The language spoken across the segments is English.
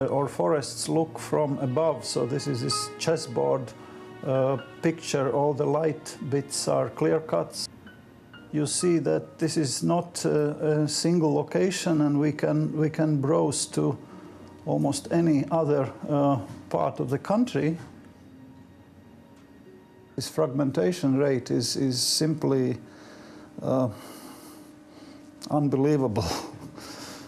Our forests look from above, so this is this chessboard picture. All the light bits are clear cuts. You see that this is not a single location, and we can browse to almost any other part of the country. This fragmentation rate is simply unbelievable.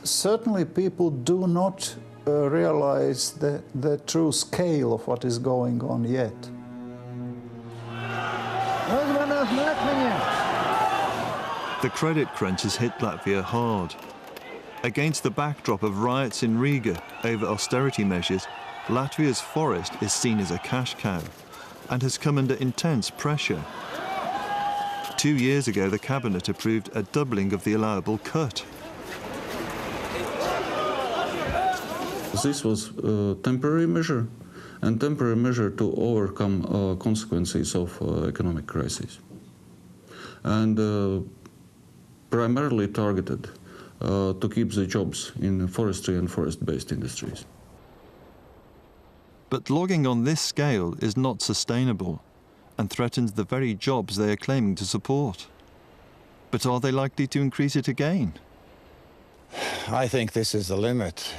Certainly people do not realize the true scale of what is going on yet. The credit crunch has hit Latvia hard. Against the backdrop of riots in Riga over austerity measures, Latvia's forest is seen as a cash cow and has come under intense pressure. 2 years ago, the cabinet approved a doubling of the allowable cut. This was a temporary measure, and temporary measure to overcome consequences of economic crisis, and primarily targeted to keep the jobs in forestry and forest-based industries. But logging on this scale is not sustainable and threatens the very jobs they are claiming to support. But are they likely to increase it again? I think this is the limit.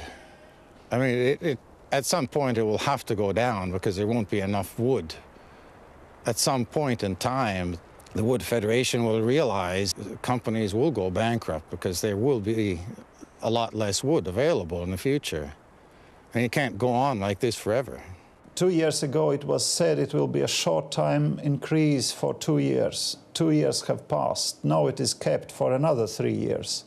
I mean, at some point it will have to go down because there won't be enough wood. At some point in time, the Wood Federation will realize companies will go bankrupt because there will be a lot less wood available in the future. And you can't go on like this forever. 2 years ago it was said it will be a short-time increase for 2 years. 2 years have passed. Now it is kept for another 3 years.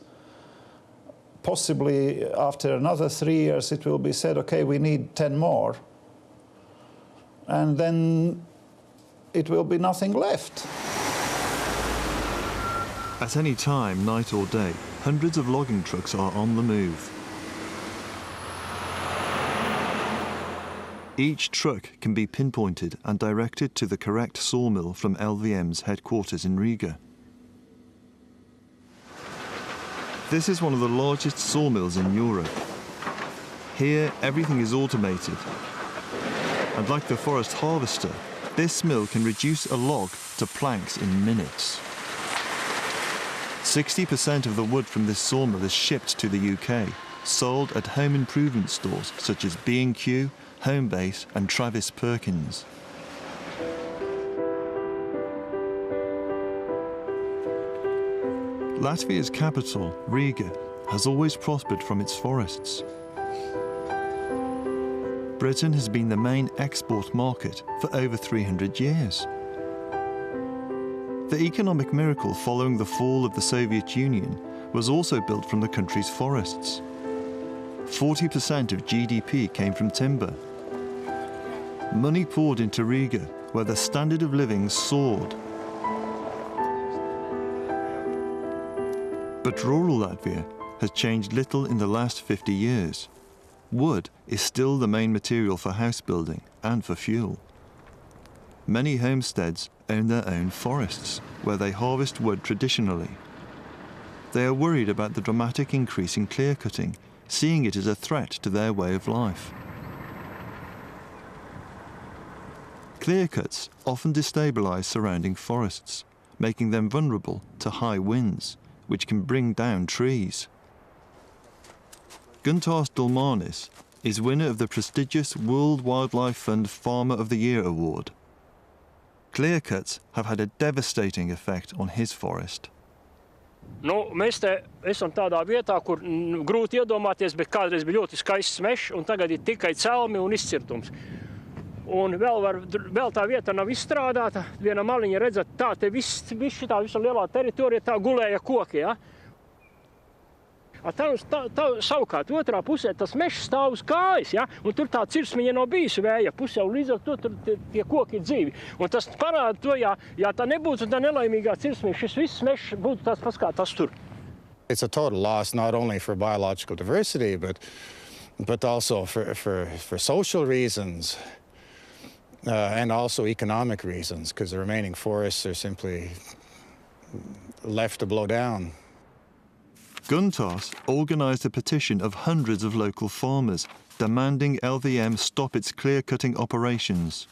Possibly after another 3 years it will be said, okay, we need 10 more. And then it will be nothing left. At any time, night or day, hundreds of logging trucks are on the move. Each truck can be pinpointed and directed to the correct sawmill from LVM's headquarters in Riga. This is one of the largest sawmills in Europe. Here, everything is automated. And like the forest harvester, this mill can reduce a log to planks in minutes. 60% of the wood from this sawmill is shipped to the UK, sold at home improvement stores such as B&Q, Homebase and Travis Perkins. Latvia's capital, Riga, has always prospered from its forests. Britain has been the main export market for over 300 years. The economic miracle following the fall of the Soviet Union was also built from the country's forests. 40% of GDP came from timber. Money poured into Riga, where the standard of living soared. But rural Latvia has changed little in the last 50 years. Wood is still the main material for house building and for fuel. Many homesteads own their own forests, where they harvest wood traditionally. They are worried about the dramatic increase in clear-cutting, seeing it as a threat to their way of life. Clear-cuts often destabilise surrounding forests, making them vulnerable to high winds, which can bring down trees. Guntārs Dulmanis is winner of the prestigious World Wildlife Fund Farmer of the Year award. Clear-cuts have had a devastating effect on his forest. Mēs te esam tādā vietā, kur grūti iedomāties, bet kādreiz bija ļoti skaists mežs, un tagad ir tikai celmi un izcirtums. Un vēl tā vieta nav izstrādāta. Viena maliņa redzat, tā te viss šitā visa lielā teritorija, tā gulēja koki, ja? Tā savukārt otrā pusē tas mežs stāv uz kājas, ja? Un tur tā cirsmiņa nav bijusi vēja pusē, un līdz ar to tur tie koki ir dzīvi. Un tas parāda to, ja tā nebūtu tā nelaimīgā cirsmiņa, šis viss mežs būtu tāds pats kā tas tur. It's a total loss not only for biological diversity, but also for social reasons. And also economic reasons, because the remaining forests are simply left to blow down. Guntas organised a petition of hundreds of local farmers, demanding LVM stop its clear-cutting operations.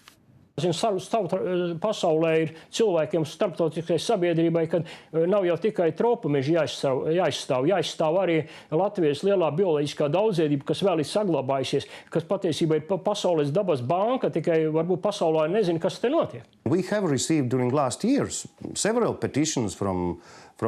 Pasaulē ir cilvēkiem, starptautiskai sabiedrībai, ka nav jau tikai tropumeži jāizstāv arī Latvijas lielā bioloģiskā daudzveidība, kas vēl ir saglabājusies, kas patiesībā ir pasaules dabas banka, tikai varbūt pasaulē nezina, kas te notiek. We have received during last years several petitions from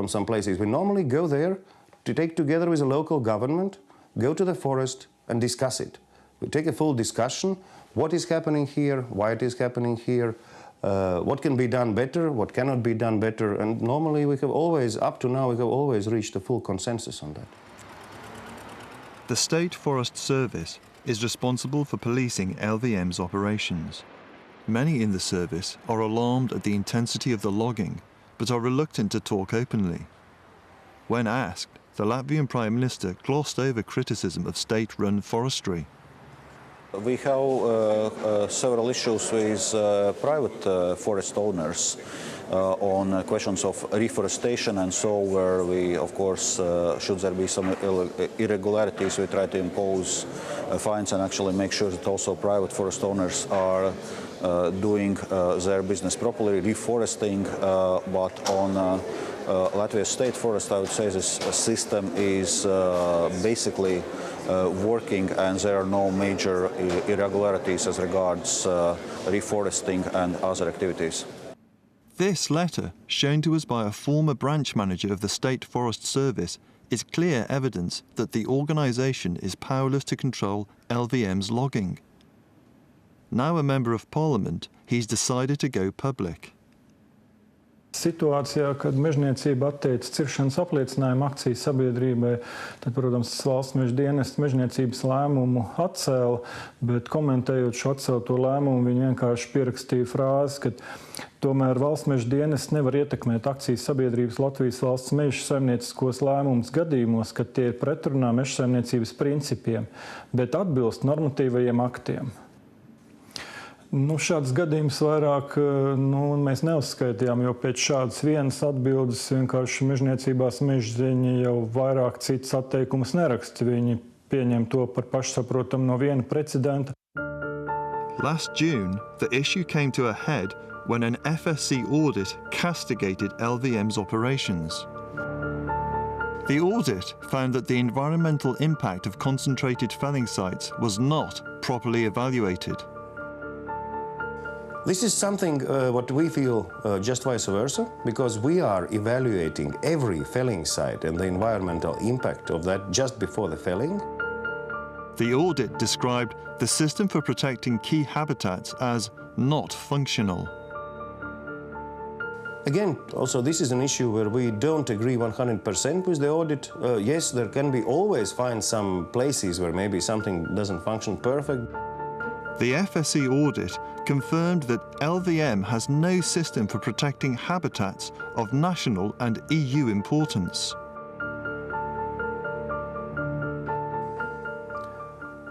some places. We normally go there to take together with the local government, go to the forest and discuss it. We take a full discussion. What is happening here, why it is happening here, what can be done better, what cannot be done better, and normally we have always, up to now, we have always reached a full consensus on that. The State Forest Service is responsible for policing LVM's operations. Many in the service are alarmed at the intensity of the logging, but are reluctant to talk openly. When asked, the Latvian Prime Minister glossed over criticism of state-run forestry. We have several issues with private forest owners on questions of reforestation, and so where we, of course, should there be some irregularities, we try to impose fines and actually make sure that also private forest owners are doing their business properly, reforesting, but on Latvia's state forest, I would say this system is basically working, and there are no major irregularities as regards reforesting and other activities. This letter, shown to us by a former branch manager of the State Forest Service, is clear evidence that the organisation is powerless to control LVM's logging. Now a Member of Parliament, he's decided to go public. Situācijā, kad mežniecība atteica ciršanas apliecinājumu akciju sabiedrībai, tad, protams, valsts meža dienesta mežniecības lēmumu atcēla, bet komentējot šo atcelto lēmumu, viņi vienkārši pierakstīja frāzi, ka tomēr valsts meža dienests nevar ietekmēt akciju sabiedrības Latvijas valsts meža saimnieciskos lēmumus gadījumos, kad tie ir pretrunā meža saimniecības principiem, bet atbilst normatīvajiem aktiem. Šāds gadījums vairāk mēs neuzskaitījām, jo pēc šādas vienas atbildes vienkārši mežniecībās mežziņi jau vairāk citas atteikumus neraksta. Viņi pieņem to par pašsaprotamu no viena precedenta. Last June, the issue came to a head when an FSC audit castigated LVM's operations. The audit found that the environmental impact of concentrated felling sites was not properly evaluated. This is something what we feel just vice versa, because we are evaluating every felling site and the environmental impact of that just before the felling. The audit described the system for protecting key habitats as not functional. Again, also this is an issue where we don't agree 100% with the audit. Yes, there can be always find some places where maybe something doesn't function perfect. The FSC audit confirmed that LVM has no system for protecting habitats of national and EU importance.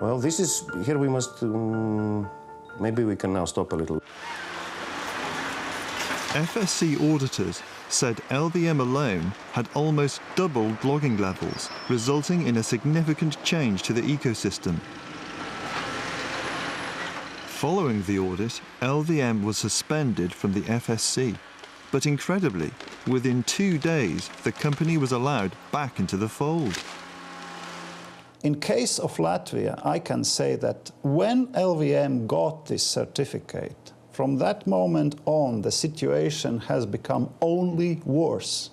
Well, this is, here we must, maybe we can now stop a little. FSC auditors said LVM alone had almost doubled logging levels, resulting in a significant change to the ecosystem. Following the audit, LVM was suspended from the FSC, but incredibly, within 2 days, the company was allowed back into the fold. In case of Latvia, I can say that when LVM got this certificate, from that moment on, the situation has become only worse.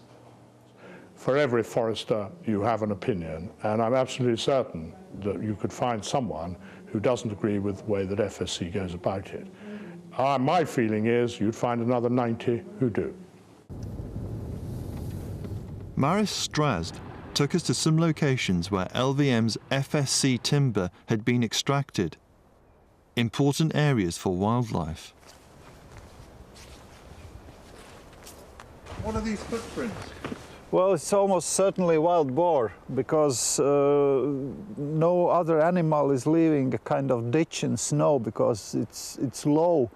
For every forester, you have an opinion, and I'm absolutely certain that you could find someone who doesn't agree with the way that FSC goes about it. My feeling is you'd find another 90 who do. Maris Strazd took us to some locations where LVM's FSC timber had been extracted, important areas for wildlife. What are these footprints? Well, it's almost certainly wild boar, because no other animal is leaving a kind of ditch in snow, because it's low.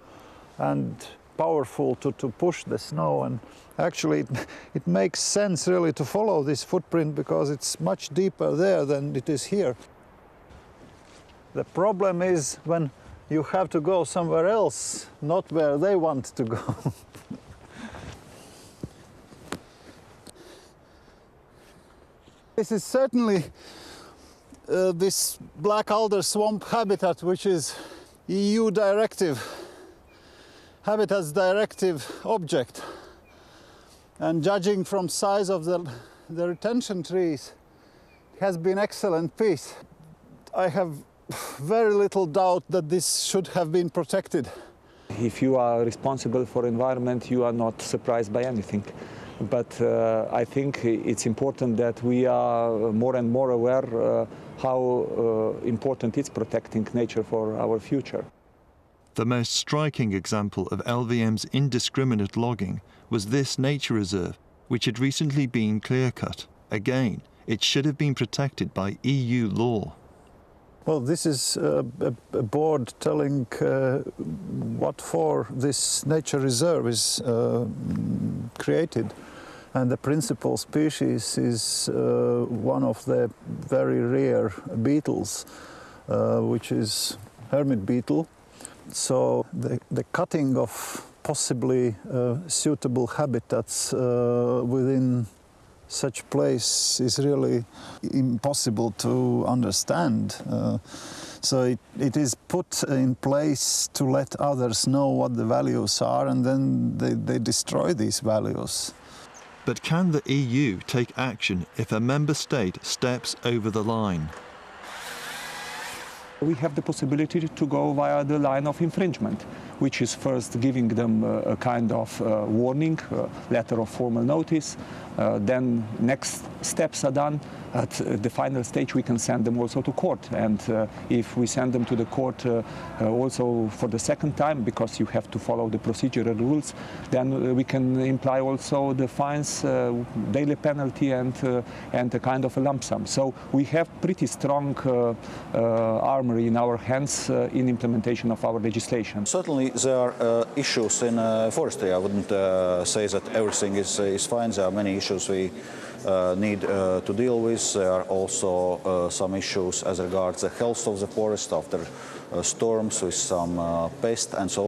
And powerful to push the snow, and actually it makes sense really to follow this footprint because it's much deeper there than it is here. The problem is when you have to go somewhere else, not where they want to go. This is certainly this black alder swamp habitat, which is EU directive, Habitats Directive object. And judging from size of the retention trees, it has been excellent piece. I have very little doubt that this should have been protected. If you are responsible for environment, you are not surprised by anything. But I think it's important that we are more and more aware how important it's protecting nature for our future. The most striking example of LVM's indiscriminate logging was this nature reserve, which had recently been clear-cut. Again, it should have been protected by EU law. Well, this is a board telling what for this nature reserve is created. And the principal species is one of the very rare beetles, which is hermit beetle. So the cutting of possibly suitable habitats within such place is really impossible to understand. So it is put in place to let others know what the values are, and then they destroy these values. But can the EU take action if a member state steps over the line? We have the possibility to go via the line of infringement, which is first giving them a kind of warning, letter of formal notice. Then next steps are done. At the final stage, we can send them also to court. And if we send them to the court also for the second time, because you have to follow the procedural rules, then we can imply also the fines, daily penalty, and a kind of a lump sum. So we have pretty strong armory in our hands in implementation of our legislation. Certainly there are issues in forestry. I wouldn't say that everything is fine. There are many issues we need to deal with. There are also some issues as regards the health of the forest after storms with some pests and so